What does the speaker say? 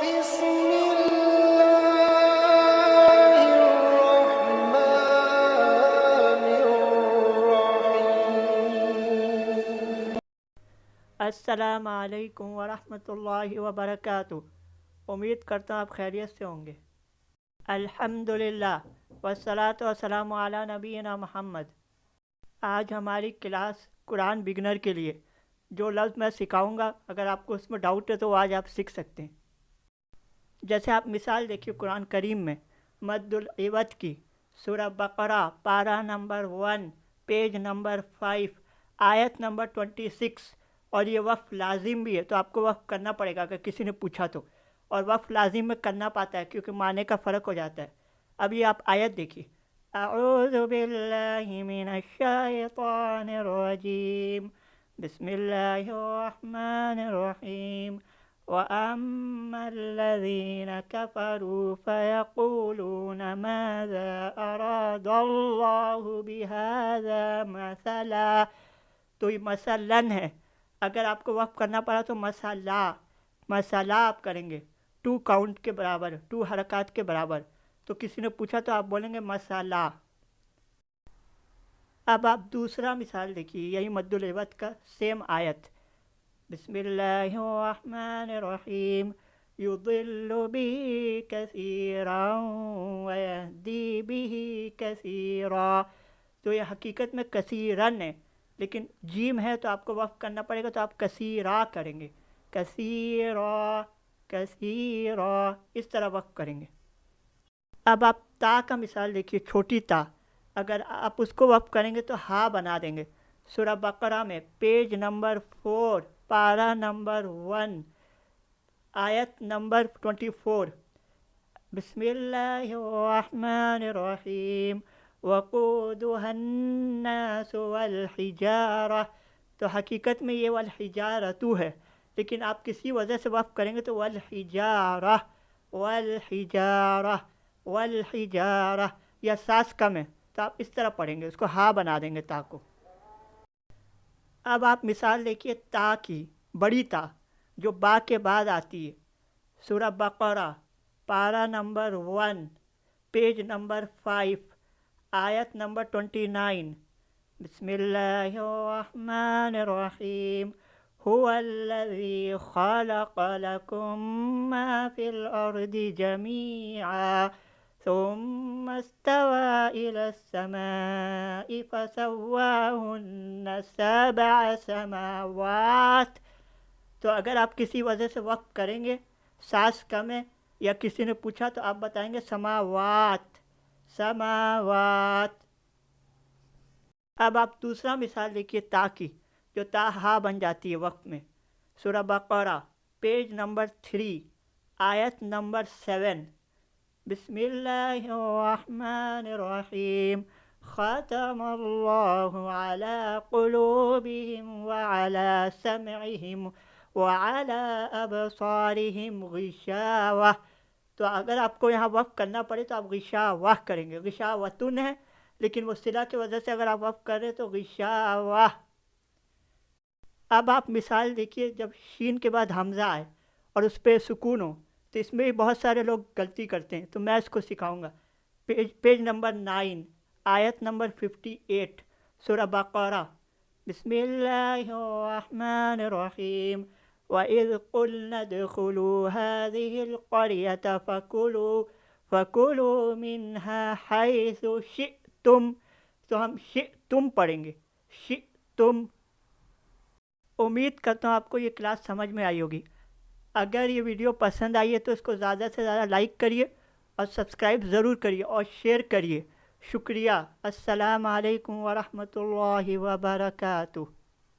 بسم الله الرحمن الرحيم. السلام علیکم ورحمۃ اللہ وبرکاتہ. امید کرتا ہوں آپ خیریت سے ہوں گے. الحمدللہ والصلاۃ والسلام علی نبینا محمد. آج ہماری کلاس قرآن بگنر کے لیے جو لفظ میں سکھاؤں گا، اگر آپ کو اس میں ڈاؤٹ ہے تو وہ آج آپ سیکھ سکتے ہیں. جیسے آپ مثال دیکھیے قرآن کریم میں مد العوج کی سورہ بقرہ پارہ نمبر 1 پیج نمبر 5 آیت نمبر 26. اور یہ وقف لازم بھی ہے، تو آپ کو وقف کرنا پڑے گا اگر کسی نے پوچھا تو. اور وقف لازم میں کرنا پاتا ہے کیونکہ معنی کا فرق ہو جاتا ہے. اب یہ آپ آیت دیکھیے. اعوذ باللہ من الشیطان الرجیم بسم اللہ الرحمن الرحیم. وَأَمَّا الَّذِينَ كَفَرُوا فَيَقُولُونَ مَاذَا أَرَادَ اللَّهُ بِهَذَا مَثَلًا. تو یہ مثلاً ہے. اگر آپ کو وقف کرنا پڑا تو مسئلہ آپ کریں گے 2 کاؤنٹ کے برابر، 2 حرکات کے برابر. تو کسی نے پوچھا تو آپ بولیں گے مسئلہ. اب آپ دوسرا مثال دیکھیے، یہی مد العوج کا سیم آیت. بسم اللہ الرحمن الرحیم. یضل به کثیرا ویہدی به کثیرا. تو یہ حقیقت میں کثیرن ہے، لیکن جیم ہے تو آپ کو وقف کرنا پڑے گا، تو آپ کثیرا کریں گے. کثیرا کثیرا اس طرح وقف کریں گے. اب آپ تا کا مثال دیکھیے، چھوٹی تا. اگر آپ اس کو وقف کریں گے تو ہا بنا دیں گے. سورہ بقرہ میں پیج نمبر 4 پارہ نمبر 1 آیت نمبر 24. بسم اللہ الرحمن الرحیم. وقودها الناس والحجارہ. تو حقیقت میں یہ والحجارۃ ہے، لیکن آپ کسی وجہ سے وقف کریں گے تو والحجارہ والحجارہ والحجارہ. یا ساس کم ہے تو آپ اس طرح پڑھیں گے، اس کو ہا بنا دیں گے تا کو. اب آپ مثال دیکھیے تا کی، بڑی تا جو با کے بعد آتی ہے. سورہ بقرہ پارہ نمبر 1 پیج نمبر 5 آیت نمبر 29. بسم اللہ الرحمن الرحیم. هو الذی خلق لکم ما فی الارض جمیعا ثم استوى إلى السماء فسواهن 7 سماوات. تو اگر آپ کسی وجہ سے وقف کریں گے، ساس کم ہے یا کسی نے پوچھا تو آپ بتائیں گے سماوات سماوات. اب آپ دوسرا مثال دیکھیے تا کی، جو تا ہا بن جاتی ہے وقف میں. سورہ بقرہ پیج نمبر 3 آیت نمبر 7. بسم اللہ الرحمن الرحیم. ختم اللہ علی قلوبہم وعلی سمعہم وعلی ابصارہم غشاوہ. تو اگر آپ کو یہاں وقف کرنا پڑے تو آپ غشاوہ کریں گے. غشاوتن ہے لیکن وہ صلہ کی وجہ سے اگر آپ وقف کر رہے تو غشاوہ. اب آپ مثال دیکھیے، جب شین کے بعد حمزہ آئے اور اس پہ سکون ہو تو اس میں بھی بہت سارے لوگ غلطی کرتے ہیں، تو میں اس کو سکھاؤں گا. پیج نمبر 9 آیت نمبر 58 سورہ بقرہ. بسم اللہ الرحمن الرحیم. وَإِذْ قُلْنَا ادْخُلُوا هَٰذِهِ الْقَرْيَةَ فَكُلُوا مِنْهَا حَيْثُ شِئْتُمْ. تو ہم شئتم پڑھیں گے، شئتم. امید کرتا ہوں آپ کو یہ کلاس سمجھ میں آئی ہوگی. اگر یہ ویڈیو پسند آئی ہے تو اس کو زیادہ سے زیادہ لائک کریے اور سبسکرائب ضرور کریے اور شیئر کریے. شکریہ. السلام علیکم ورحمۃ اللہ وبرکاتہ.